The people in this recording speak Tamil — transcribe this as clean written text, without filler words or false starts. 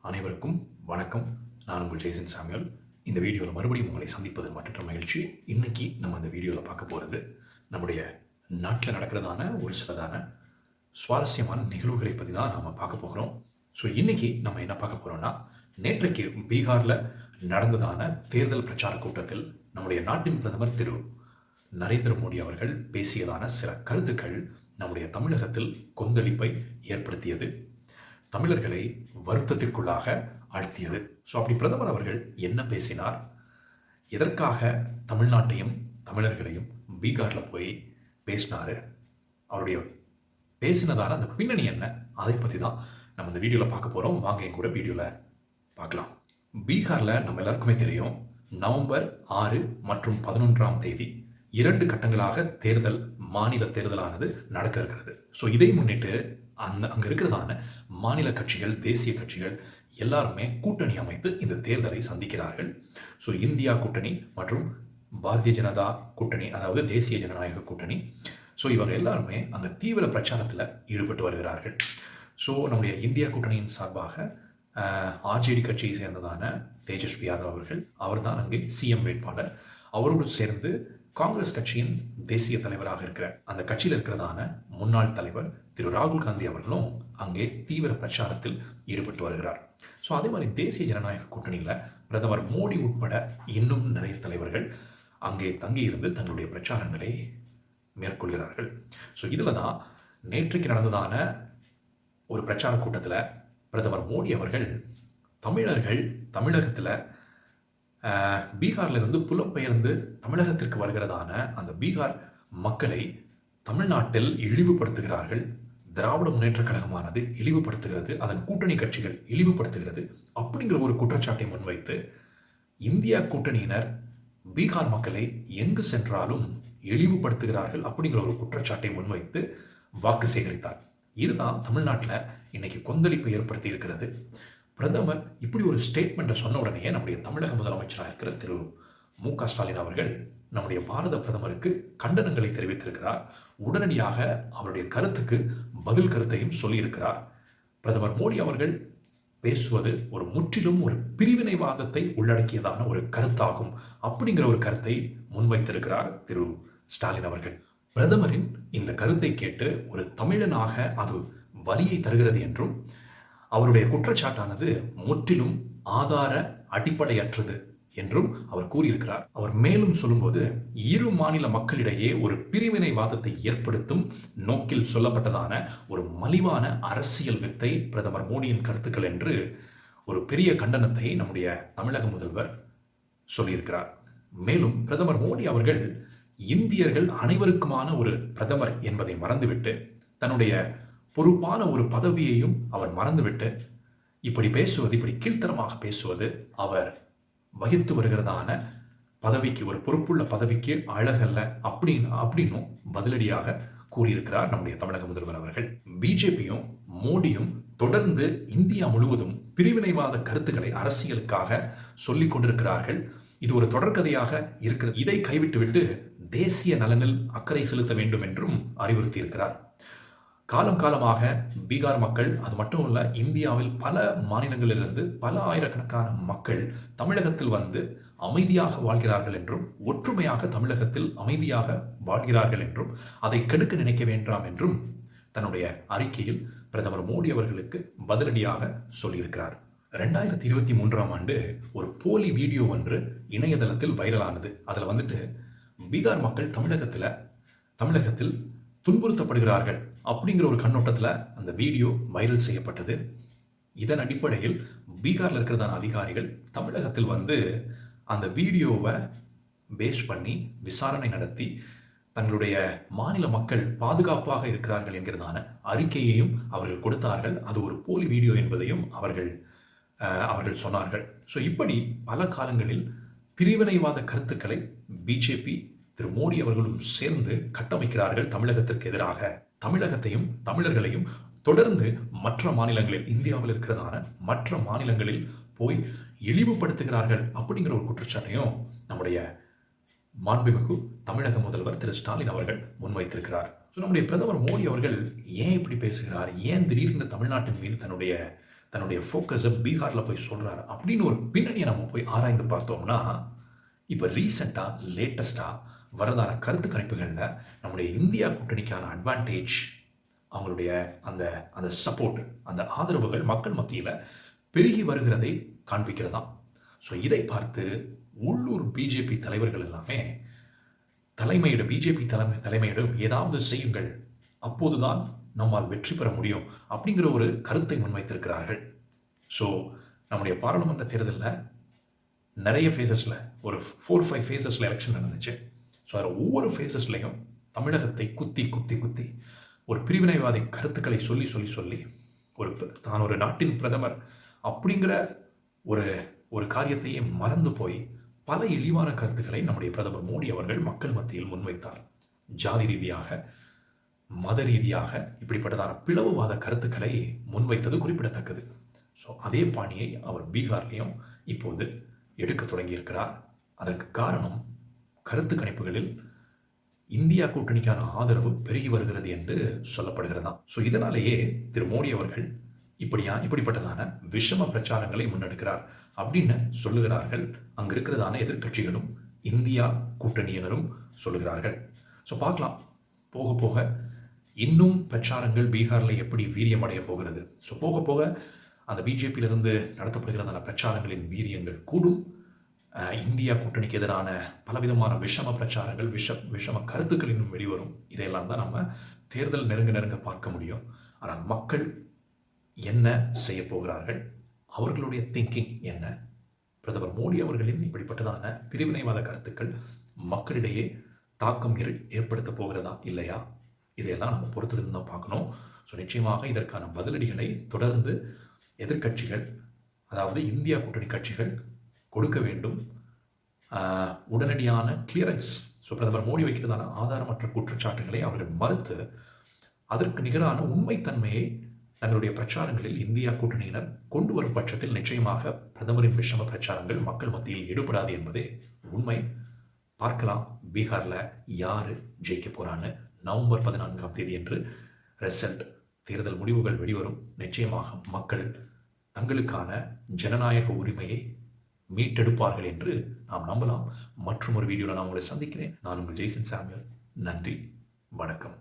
அனைவருக்கும் வணக்கம். நான் உங்கள் ஜெய்சன் சாமுவேல். இந்த வீடியோவில் மறுபடியும் உங்களை சந்திப்பது மற்றற்ற மகிழ்ச்சி. இன்னைக்கு நம்ம இந்த வீடியோவில் பார்க்க போகிறது நம்முடைய நாட்டில் நடக்கிறதான ஒரு சிலதான சுவாரஸ்யமான நிகழ்வுகளை பற்றி தான் நாம் பார்க்க போகிறோம். ஸோ இன்னைக்கு நம்ம என்ன பார்க்க போகிறோம்னா, நேற்றைக்கு பீகாரில் நடந்ததான தேர்தல் பிரச்சார கூட்டத்தில் நம்முடைய நாட்டின் பிரதமர் திரு நரேந்திர மோடி அவர்கள் பேசியதான சில கருத்துக்கள் நம்முடைய தமிழகத்தில் கொந்தளிப்பை ஏற்படுத்தியது, தமிழர்களை வருத்தத்திற்குள்ளாக ஆழ்த்தியது. ஸோ அப்படி பிரதமர் அவர்கள் என்ன பேசினார், எதற்காக தமிழ்நாட்டையும் தமிழர்களையும் பீகாரில் போய் பேசினார், அவருடைய பேசினதான அந்த பின்னணி என்ன, அதை பற்றி தான் நம்ம இந்த வீடியோவில் பார்க்க போகிறோம். வாங்க என் கூட வீடியோவில் பார்க்கலாம். பீகாரில் நம்ம எல்லாருக்குமே தெரியும், நவம்பர் 6 மற்றும் 11ஆம் தேதி 2 கட்டங்களாக தேர்தல், மாநில தேர்தலானது நடக்க இருக்கிறது. ஸோ இதை முன்னிட்டு அங்கே இருக்கிறதான மாநில கட்சிகள், தேசிய கட்சிகள் எல்லாருமே கூட்டணி அமைத்து இந்த தேர்தலை சந்திக்கிறார்கள். ஸோ இந்தியா கூட்டணி மற்றும் பாரதிய ஜனதா கூட்டணி, அதாவது தேசிய ஜனநாயக கூட்டணி. ஸோ இவங்க எல்லாருமே அங்கே தீவிர பிரச்சாரத்தில் ஈடுபட்டு வருகிறார்கள். ஸோ நம்முடைய இந்தியா கூட்டணியின் சார்பாக ஆர்ஜேடி கட்சியை சேர்ந்ததான தேஜஸ்வி யாதவ் அவர்கள், அவர்தான் அங்கே சிஎம் வேட்பாளர். அவரோடு சேர்ந்து காங்கிரஸ் கட்சியின் தேசிய தலைவராக இருக்கிற அந்த கட்சியில் இருக்கிறதான முன்னாள் தலைவர் திரு ராகுல் காந்தி அவர்களும் அங்கே தீவிர பிரச்சாரத்தில் ஈடுபட்டு வருகிறார். ஸோ அதே மாதிரி தேசிய ஜனநாயக கூட்டணியில் பிரதமர் மோடி உட்பட இன்னும் நிறைய தலைவர்கள் அங்கே தங்கியிருந்து தங்களுடைய பிரச்சாரங்களை மேற்கொள்கிறார்கள். ஸோ இதில் தான் நேற்றைக்கு நடந்ததான ஒரு பிரச்சார கூட்டத்தில் பிரதமர் மோடி அவர்கள் தமிழர்கள் தமிழகத்தில் பீகாரிலிருந்து புலம்பெயர்ந்து தமிழகத்திற்கு வருகிறதான அந்த பீகார் மக்களை தமிழ்நாட்டில் இழிவுபடுத்துகிறார்கள், திராவிட முன்னேற்ற கழகமானது இழிவுபடுத்துகிறது, அதன் கூட்டணி கட்சிகள் இழிவுபடுத்துகிறது அப்படிங்கிற ஒரு குற்றச்சாட்டை முன்வைத்து இந்தியா கூட்டணியினர் பீகார் மக்களை எங்கு சென்றாலும் இழிவுபடுத்துகிறார்கள் அப்படிங்கிற ஒரு குற்றச்சாட்டை முன்வைத்து வாக்கு சேகரித்தார். இதுதான் தமிழ்நாட்டில் இன்னைக்கு கொந்தளிப்பு ஏற்படுத்தி இருக்கிறது. பிரதமர் இப்படி ஒரு ஸ்டேட்மெண்ட்டை சொன்ன உடனே நம்முடைய தமிழக முதலமைச்சராக இருக்கிற திரு மு.க. ஸ்டாலின் அவர்கள் நம்முடைய பாரத பிரதமருக்கு கண்டனங்களை தெரிவித்திருக்கிறார். உடனடியாக அவருடைய கருத்துக்கு பதில் கருத்தையும் சொல்லியிருக்கிறார். பிரதமர் மோடி அவர்கள் பேசுவது முற்றிலும் ஒரு பிரிவினைவாதத்தை உள்ளடக்கியதான ஒரு கருத்தாகும் அப்படிங்கிற ஒரு கருத்தை முன்வைத்திருக்கிறார் திரு ஸ்டாலின் அவர்கள். பிரதமரின் இந்த கருத்தை கேட்டு ஒரு தமிழனாக அது வலியை தருகிறது என்றும், அவருடைய குற்றச்சாட்டானது முற்றிலும் ஆதார அடிப்படையற்றது என்றும் அவர் கூறியிருக்கிறார். அவர் மேலும் சொல்லும்போது, இரு மாநில மக்களிடையே ஒரு பிரிவினைவாதத்தை ஏற்படுத்தும் நோக்கில் சொல்லப்பட்டதான ஒரு மலிவான அரசியல் வித்தை பிரதமர் மோடியின் கருத்துக்கள் என்று ஒரு பெரிய கண்டனத்தை நம்முடைய தமிழக முதல்வர் சொல்லியிருக்கிறார். மேலும் பிரதமர் மோடி அவர்கள் இந்தியர்கள் அனைவருக்குமான ஒரு பிரதமர் என்பதை மறந்துவிட்டு, தன்னுடைய பொறுப்பான ஒரு பதவியையும் அவர் மறந்துவிட்டு இப்படி பேசுவது, இப்படி கீழ்த்தரமாக பேசுவது அவர் வகித்து வருகிறதான பதவிக்கு, ஒரு பொறுப்புள்ள பதவிக்கு அழகல்ல அப்படின்னும் பதிலடியாக கூறியிருக்கிறார் நம்முடைய தமிழக முதல்வர் அவர்கள். பிஜேபியும் மோடியும் தொடர்ந்து இந்தியா முழுவதும் பிரிவினைவாத கருத்துக்களை அரசியலுக்காக சொல்லிக் கொண்டிருக்கிறார்கள். இது ஒரு தொடர்கதையாக இருக்கிறது. இதை கைவிட்டுவிட்டு தேசிய நலனில் அக்கறை செலுத்த வேண்டும் என்றும் அறிவுறுத்தி இருக்கிறார். காலம் காலமாக பீகார் மக்கள், அது மட்டும் இல்லை, இந்தியாவில் பல மாநிலங்களிலிருந்து பல ஆயிரக்கணக்கான மக்கள் தமிழகத்தில் வந்து அமைதியாக வாழ்கிறார்கள் என்றும், ஒற்றுமையாக தமிழகத்தில் அமைதியாக வாழ்கிறார்கள் என்றும், அதை கெடுக்க நினைக்க வேண்டாம் என்றும் தன்னுடைய அறிக்கையில் பிரதமர் மோடி அவர்களுக்கு பதிலடியாக சொல்லியிருக்கிறார். 2023ஆம் ஆண்டு ஒரு போலி வீடியோ ஒன்று இணையதளத்தில் வைரலானது. அதில் வந்துட்டு பீகார் மக்கள் தமிழகத்தில் துன்புறுத்தப்படுகிறார்கள் அப்படிங்கிற ஒரு கண்ணோட்டத்தில் அந்த வீடியோ வைரல் செய்யப்பட்டது. இதன் அடிப்படையில் பீகாரில் இருக்கிறதான அதிகாரிகள் தமிழகத்தில் வந்து அந்த வீடியோவை பேஸ் பண்ணி விசாரணை நடத்தி தங்களுடைய மாநில மக்கள் பாதுகாப்பாக இருக்கிறார்கள் என்கிறதான அறிக்கையையும் அவர்கள் கொடுத்தார்கள். அது ஒரு போலி வீடியோ என்பதையும் அவர்கள் சொன்னார்கள். ஸோ இப்படி பல காலங்களில் பிரிவினைவாத கருத்துக்களை பிஜேபி, திரு மோடி அவர்களும் சேர்ந்து கட்டமைக்கிறார்கள் தமிழகத்திற்கு எதிராக. தமிழகத்தையும் தமிழர்களையும் தொடர்ந்து மற்ற மாநிலங்களில், இந்தியாவில் இருக்கிறதான மற்ற மாநிலங்களில் போய் இழிவுபடுத்துகிறார்கள் அப்படிங்கிற ஒரு குற்றச்சாட்டையும் நம்முடைய மாண்புமிகு தமிழக முதல்வர் திரு ஸ்டாலின் அவர்கள் முன்வைத்திருக்கிறார். ஸோ நம்முடைய பிரதமர் மோடி அவர்கள் ஏன் இப்படி பேசுகிறார், ஏன் திடீர்னு தமிழ்நாட்டின் மீது தன்னுடைய தன்னுடைய ஃபோக்கஸை பீகாரில் போய் சொல்கிறாரு அப்படின்னு ஒரு பின்னணியை நம்ம போய் ஆராய்ந்து பார்த்தோம்னா, இப்போ ரீசெண்டாக லேட்டஸ்ட்டாக வரதான கருத்து கணிப்புகளில் நம்முடைய இந்தியா கூட்டணிக்கான அட்வான்டேஜ், அவங்களுடைய அந்த அந்த சப்போர்ட், அந்த ஆதரவுகள் மக்கள் மத்தியில் பெருகி வருகிறதை காண்பிக்கிறதாம். ஸோ இதை பார்த்து உள்ளூர் பிஜேபி தலைவர்கள் எல்லாமே பிஜேபி தலைமையிடம் ஏதாவது செய்யுங்கள், அப்போதுதான் நம்மால் வெற்றி பெற முடியும் அப்படிங்கிற ஒரு கருத்தை முன்வைத்திருக்கிறார்கள். ஸோ நம்முடைய பாராளுமன்ற தேர்தலில் நிறைய ஃபேஸஸில் ஒரு 4-5 ஃபேஸஸில் எலெக்ஷன் நடந்துச்சு. ஸோ அதில் ஒவ்வொரு ஃபேஸஸ்லையும் தமிழகத்தை குத்தி குத்தி குத்தி ஒரு பிரிவினைவாதி கருத்துக்களை சொல்லி சொல்லி சொல்லி தான் ஒரு நாட்டின் பிரதமர் அப்படிங்கிற ஒரு ஒரு காரியத்தையே மறந்து போய் பல இழிவான கருத்துக்களை நம்முடைய பிரதமர் மோடி அவர்கள் மக்கள் மத்தியில் முன்வைத்தார். ஜாதி ரீதியாக, மத ரீதியாக இப்படிப்பட்டதான பிளவுவாத கருத்துக்களை முன்வைத்தது குறிப்பிடத்தக்கது. ஸோ அதே பாணியை அவர் பீகார்லேயும் இப்போது எடுக்க தொடங்கியிருக்கிறார். அதற்கு காரணம் கருத்து கணிப்புகளில் இந்தியா கூட்டணிக்கான ஆதரவு பெருகி வருகிறது என்று சொல்லப்படுகிறதாம். ஸோ இதனாலேயே திரு மோடி அவர்கள் இப்படிப்பட்டதான விஷம பிரச்சாரங்களை முன்னெடுக்கிறார் அப்படின்னு சொல்லுகிறார்கள் அங்கு இருக்கிறதான எதிர்க்கட்சிகளும் இந்தியா கூட்டணியினரும் சொல்லுகிறார்கள். ஸோ பார்க்கலாம் போக போக இன்னும் பிரச்சாரங்கள் பீகாரில் எப்படி வீரியமடைய போகிறது. ஸோ போக போக அந்த பிஜேபியிலிருந்து நடத்தப்படுகிறதான பிரச்சாரங்களின் வீரியங்கள் கூடும். இந்தியா கூட்டணிக்கு எதிரான பலவிதமான விஷம பிரச்சாரங்கள், விஷம கருத்துக்கள் இன்னும் வெளிவரும். இதையெல்லாம் தான் நம்ம தேர்தல் நெருங்க பார்க்க முடியும். ஆனால் மக்கள் என்ன செய்ய போகிறார்கள், அவர்களுடைய திங்கிங் என்ன, பிரதமர் மோடி அவர்களின் இப்படிப்பட்டதான பிரிவினைவாத கருத்துக்கள் மக்களிடையே தாக்கம் ஏற்படுத்த போகிறதா இல்லையா, இதையெல்லாம் நம்ம பொறுத்திருந்து தான் பார்க்கணும். ஸோ நிச்சயமாக இதற்கான பதிலடிகளை தொடர்ந்து எதிர்க்கட்சிகள், அதாவது இந்தியா கூட்டணி கட்சிகள் கொடுக்க வேண்டும். உடனடியான கிளியரன்ஸ். ஸோ பிரதமர் மோடி வைக்கிறதான ஆதாரமற்ற குற்றச்சாட்டுகளை அவர்கள் மறுத்து அதற்கு நிகரான உண்மைத்தன்மையை தங்களுடைய பிரச்சாரங்களில் இந்தியா கூட்டணியினர் கொண்டு வரும் பட்சத்தில் நிச்சயமாக பிரதமரின் விஷம பிரச்சாரங்கள் மக்கள் மத்தியில் ஈடுபடாது என்பதே உண்மை. பார்க்கலாம் பீகாரில் யார் ஜெயிக்க போகிறான்னு. நவம்பர் 14ஆம் தேதி என்று ரிசல்ட், தேர்தல் முடிவுகள் வெளிவரும். நிச்சயமாக மக்கள் தங்களுக்கான ஜனநாயக உரிமையை மீட்டெடுப்பார்கள் என்று நாம் நம்பலாம். மற்றும் ஒரு வீடியோவில் நான் உங்களை சந்திக்கிறேன். நான் உங்கள் ஜெய்சன் சாமுவேல். நன்றி, வணக்கம்.